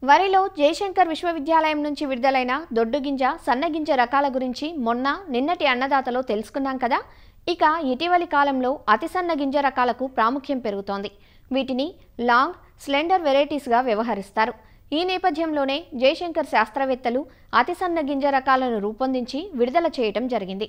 వరిలో జయశంకర్ విశ్వవిద్యాలయం నుంచి విడుదలైన దొడ్డుగింజ, సన్నగింజ రకాల గురించి నిన్నటి అన్నదాతలో తెలుసుకున్నాం కదా. ఇక ఇటీవలి కాలంలో అతి సన్న గింజ రకాలకు ప్రాముఖ్యం పెరుగుతోంది. వీటిని లాంగ్, స్లెండర్ వెరైటీస్గా వ్యవహరిస్తారు. ఈ నేపథ్యంలోనే జయశంకర్ శాస్త్రవేత్తలు అతి సన్న గింజ రకాలను రూపొందించి విడుదల చేయటం జరిగింది.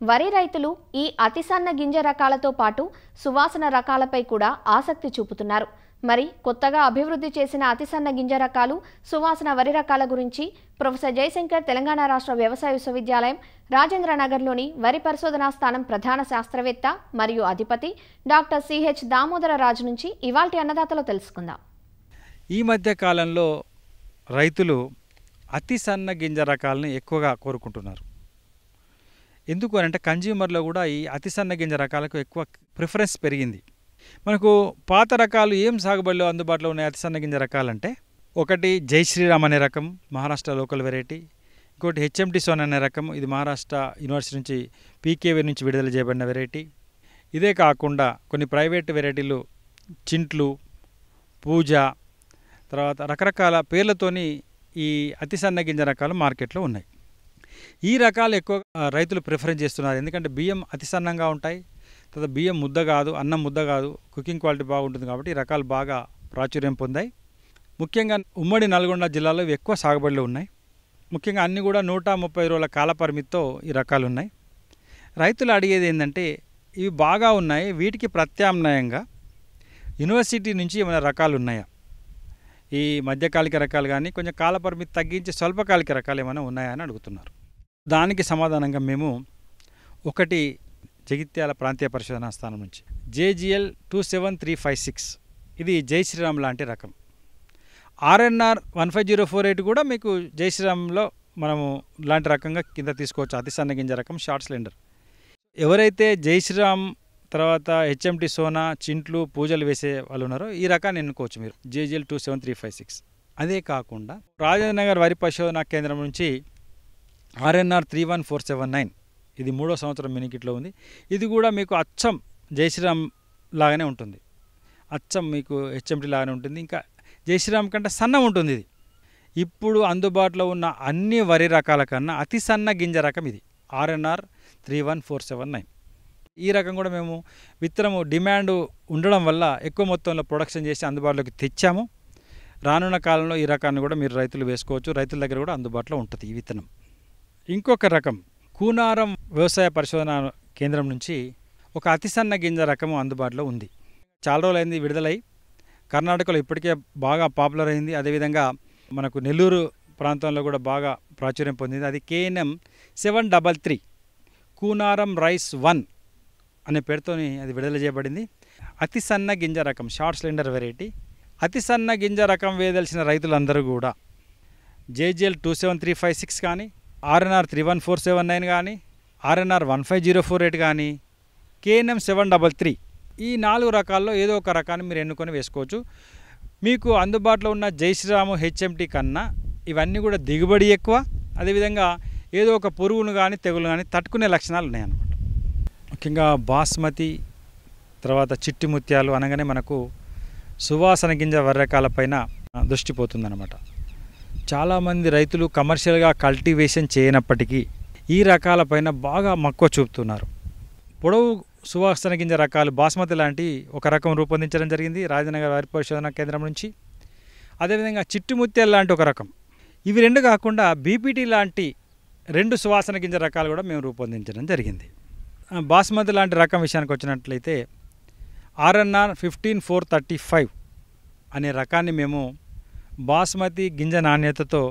వరి రైతులు ఈ అతి సన్న గింజ రకాలతో పాటు సువాసన రకాలపై కూడా ఆసక్తి చూపుతున్నారు. మరి కొత్తగా అభివృద్ధి చేసిన అతి సన్న గింజ రకాలు, సువాసన వరి రకాల గురించి ప్రొఫెసర్ జయశంకర్ తెలంగాణ రాష్ట్ర వ్యవసాయ విశ్వవిద్యాలయం రాజేంద్రనగర్లోని వరి పరిశోధనా స్థానం ప్రధాన శాస్త్రవేత్త మరియు అధిపతి డాక్టర్ సిహెచ్ దామోదర రాజు నుంచి ఇవాల్టి అన్నదాతలో తెలుసుకుందాం. ఈ మధ్య కాలంలో రైతులు అతి సన్న గింజ రకాలను ఎక్కువగా కోరుకుంటున్నారు. ఎందుకు అంటే కన్జ్యూమర్లో కూడా ఈ అతి సన్న గింజ రకాలకు ఎక్కువ ప్రిఫరెన్స్ పెరిగింది. మనకు పాత రకాలు ఏం సాగుబడిలో అందుబాటులో ఉన్నాయి అతి సన్న గింజ రకాలంటే, ఒకటి జై శ్రీరామ్ అనే రకం, మహారాష్ట్ర లోకల్ వెరైటీ. ఇంకోటి హెచ్ఎంటి సోన్ అనే రకం, ఇది మహారాష్ట్ర యూనివర్సిటీ నుంచి పీకేవీ నుంచి విడుదల చేయబడిన వెరైటీ. ఇదే కాకుండా కొన్ని ప్రైవేట్ వెరైటీలు చింట్లు, పూజ, తర్వాత రకరకాల పేర్లతోని ఈ అతి సన్న గింజ రకాలు మార్కెట్లో ఉన్నాయి. ఈ రకాలు ఎక్కువ రైతులు ప్రిఫరెన్స్ చేస్తున్నారు. ఎందుకంటే బియ్యం అతి సన్నంగా ఉంటాయి, తర్వాత బియ్యం ముద్ద కాదు, అన్నం ముద్ద కాదు, కుకింగ్ క్వాలిటీ బాగుంటుంది. కాబట్టి ఈ రకాలు బాగా ప్రాచుర్యం పొందాయి. ముఖ్యంగా ఉమ్మడి నల్గొండ జిల్లాలో ఇవి ఎక్కువ సాగుబడిలో ఉన్నాయి. ముఖ్యంగా అన్నీ కూడా 130 రోజుల కాల పరిమితితో ఈ రకాలు ఉన్నాయి. రైతులు అడిగేది ఏంటంటే, ఇవి బాగా ఉన్నాయి, వీటికి ప్రత్యామ్నాయంగా యూనివర్సిటీ నుంచి ఏమైనా రకాలు ఉన్నాయా, ఈ మధ్యకాలిక రకాలు కానీ కొంచెం కాల పరిమితి తగ్గించి స్వల్పకాలిక రకాలు ఏమైనా ఉన్నాయా అని అడుగుతున్నారు. దానికి సమాధానంగా మేము ఒకటి జగిత్యాల ప్రాంతీయ పరిశోధనా స్థానం నుంచి JGL 27356, ఇది జై శ్రీరామ్ లాంటి రకం. RNR 15048 కూడా మీకు జై శ్రీరామ్లో మనము లాంటి రకంగా కింద తీసుకోవచ్చు. అతి సన్న గింజ రకం, షార్ట్ స్లెండర్. ఎవరైతే జై శ్రీరామ్ తర్వాత హెచ్ఎంటి సోనా, చింట్లు, పూజలు వేసే వాళ్ళు ఉన్నారో ఈ రకాన్ని ఎన్నుకోవచ్చు మీరు, JGL 27356. అదే కాకుండా రాజేంద్రనగర్ వరి పరిశోధనా కేంద్రం నుంచి RNR 31479, ఇది 3వ సంవత్సరం మినికిట్లో ఉంది. ఇది కూడా మీకు అచ్చం జై శ్రీరామ్ లాగానే ఉంటుంది, అచ్చం మీకు హెచ్ఎంటి లాగానే ఉంటుంది. ఇంకా జై శ్రీరామ్ కంటే సన్నం ఉంటుంది. ఇది ఇప్పుడు అందుబాటులో ఉన్న అన్ని వరి రకాల కన్నా అతి సన్న గింజ రకం ఇది, RNR 31479. ఈ రకం కూడా మేము విత్తనము డిమాండ్ ఉండడం వల్ల ఎక్కువ మొత్తంలో ప్రొడక్షన్ చేసి అందుబాటులోకి తెచ్చాము. రానున్న కాలంలో ఈ రకాన్ని కూడా మీరు రైతులు వేసుకోవచ్చు. రైతుల దగ్గర కూడా అందుబాటులో ఉంటుంది ఈ విత్తనం. ఇంకొక రకం కూనారం వ్యవసాయ పరిశోధన కేంద్రం నుంచి ఒక అతి సన్న గింజ రకము అందుబాటులో ఉంది. చాలా రోజులైంది విడుదలై, కర్ణాటకలో ఇప్పటికే బాగా పాపులర్ అయింది. అదేవిధంగా మనకు నెల్లూరు ప్రాంతంలో కూడా బాగా ప్రాచుర్యం పొందింది. అది KNM 733 కూనారం రైస్ 1 అనే పేరుతోని అది విడుదల చేయబడింది. అతి సన్న గింజ రకం, షార్ట్ స్లెండర్ వెరైటీ. అతి సన్న గింజ రకం వేయదలిచిన రైతులందరూ కూడా JGL 27356 కానీ, RNR 31479 కానీ, RNR 15048 కానీ, KNM 733, ఈ 4 రకాల్లో ఏదో ఒక రకాన్ని మీరు ఎన్నుకొని వేసుకోవచ్చు. మీకు అందుబాటులో ఉన్న జై శ్రీరామ్, హెచ్ఎంటి కన్నా ఇవన్నీ కూడా దిగుబడి ఎక్కువ, అదేవిధంగా ఏదో ఒక పురుగును కానీ తెగులు కానీ తట్టుకునే లక్షణాలు ఉన్నాయన్నమాట. ముఖ్యంగా బాస్మతి, తర్వాత చిట్టి ముత్యాలు అనగానే మనకు సువాసన గింజ వరి రకాలపైన దృష్టి పోతుందన్నమాట. చాలామంది రైతులు కమర్షియల్గా కల్టివేషన్ చేయనప్పటికీ ఈ రకాలపైన బాగా మక్కువ చూపుతున్నారు. పొడవు సువాసన గింజ రకాలు బాస్మతి లాంటి ఒక రకం రూపొందించడం జరిగింది రాజనగర్ వరి పరిశోధన కేంద్రం నుంచి. అదేవిధంగా చిట్టి ముత్యాలు లాంటి ఒక రకం. ఇవి రెండు కాకుండా BPT లాంటి 2 సువాసన గింజ రకాలు కూడా మేము రూపొందించడం జరిగింది. బాస్మతి లాంటి రకం విషయానికి వచ్చినట్లయితే RNR 15435 అనే రకాన్ని మేము బాస్మతి గింజ నాణ్యతతో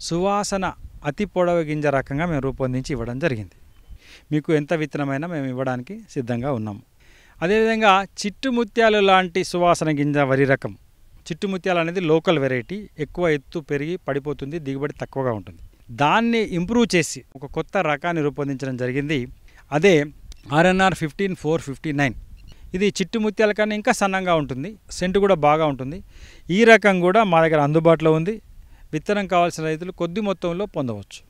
సువాసన అతి పొడవు గింజ రకంగా మేము రూపొందించి ఇవ్వడం జరిగింది. మీకు ఎంత విత్తనమైనా మేము ఇవ్వడానికి సిద్ధంగా ఉన్నాము. అదేవిధంగా చిట్టు ముత్యాలు లాంటి సువాసన గింజ వరి రకం. చిట్టు ముత్యాలు అనేది లోకల్ వెరైటీ, ఎక్కువ ఎత్తు పెరిగి పడిపోతుంది, దిగుబడి తక్కువగా ఉంటుంది. దాన్ని ఇంప్రూవ్ చేసి ఒక కొత్త రకాన్ని రూపొందించడం జరిగింది. అదే RNR 15459. ఇది చిట్టు ముత్యాల కన్నా ఇంకా సన్నంగా ఉంటుంది, సెంటు కూడా బాగా ఉంటుంది. ఈ రకం కూడా మా దగ్గర అందుబాటులో ఉంది. విత్తనం కావాల్సిన రైతులు కొద్ది మొత్తంలో పొందవచ్చు.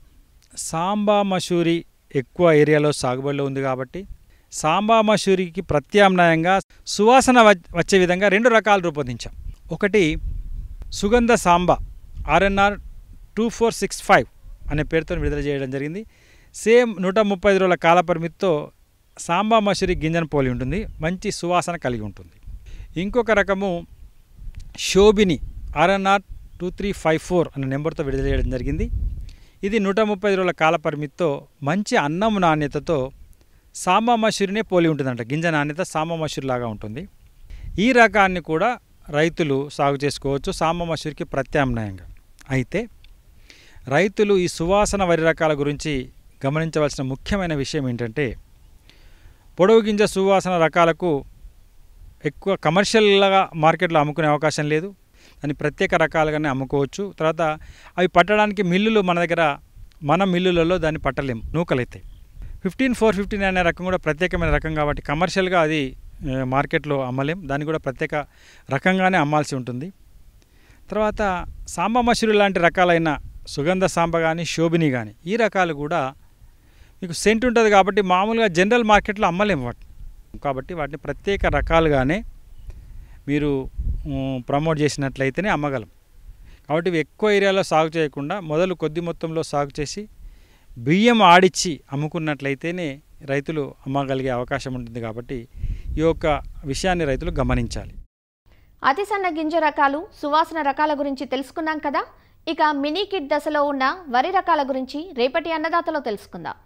సాంబా మసూరి ఎక్కువ ఏరియాలో సాగుబడిలో ఉంది కాబట్టి సాంబా మసూరికి ప్రత్యామ్నాయంగా సువాసన వచ్చే విధంగా 2 రకాలు రూపొందించాం. ఒకటి సుగంధ సాంబా RNR 2465 అనే పేరుతో విడుదల చేయడం జరిగింది. సేమ్ 135 రోజుల కాల పరిమితితో సాంబా మసూరి గింజను పోలి ఉంటుంది, మంచి సువాసన కలిగి ఉంటుంది. ఇంకొక రకము శోభిని RNR 2354 అనే నెంబర్తో విడుదల చేయడం జరిగింది. ఇది 135 రోజుల కాల పరిమితితో మంచి అన్నం నాణ్యతతో సాంబా మసూరినే పోలి ఉంటుందంట. గింజ నాణ్యత సాంబా మసూరి లాగా ఉంటుంది. ఈ రకాన్ని కూడా రైతులు సాగు చేసుకోవచ్చు సాంబా మసూరికి ప్రత్యామ్నాయంగా. అయితే రైతులు ఈ సువాసన వరి రకాల గురించి గమనించవలసిన ముఖ్యమైన విషయం ఏంటంటే, పొడవు గింజ సువాసన రకాలకు ఎక్కువ కమర్షియల్గా మార్కెట్లో అమ్ముకునే అవకాశం లేదు. దాన్ని ప్రత్యేక రకాలుగానే అమ్ముకోవచ్చు. తర్వాత అవి పట్టడానికి మిల్లులు మన మిల్లులలో దాన్ని పట్టలేము, నూకలైతాయి. 15415 అనే రకం కూడా ప్రత్యేకమైన రకం కాబట్టి కమర్షియల్గా అది మార్కెట్లో అమ్మలేం, దాన్ని కూడా ప్రత్యేక రకంగానే అమ్మాల్సి ఉంటుంది. తర్వాత సాంబా మసూరి లాంటి రకాలైన సుగంధ సాంబ కానీ శోభిని కానీ ఈ రకాలు కూడా మీకు సెంట్ ఉంటుంది కాబట్టి మామూలుగా జనరల్ మార్కెట్లో అమ్మలేము వాటిని. కాబట్టి వాటిని ప్రత్యేక రకాలుగానే మీరు ప్రమోట్ చేసినట్లయితేనే అమ్మగలం. కాబట్టి ఇవి ఎక్కువ ఏరియాలో సాగు చేయకుండా మొదలు కొద్ది మొత్తంలో సాగు చేసి బియ్యం ఆడిచ్చి అమ్ముకున్నట్లయితేనే రైతులు అమ్మగలిగే అవకాశం ఉంటుంది. కాబట్టి ఈ యొక్క విషయాన్ని రైతులు గమనించాలి. అతి సన్న గింజ రకాలు, సువాసన రకాల గురించి తెలుసుకున్నాం కదా. ఇక మినీ కిట్ దశలో ఉన్న వరి రకాల గురించి రేపటి అన్నదాతలో తెలుసుకుందాం.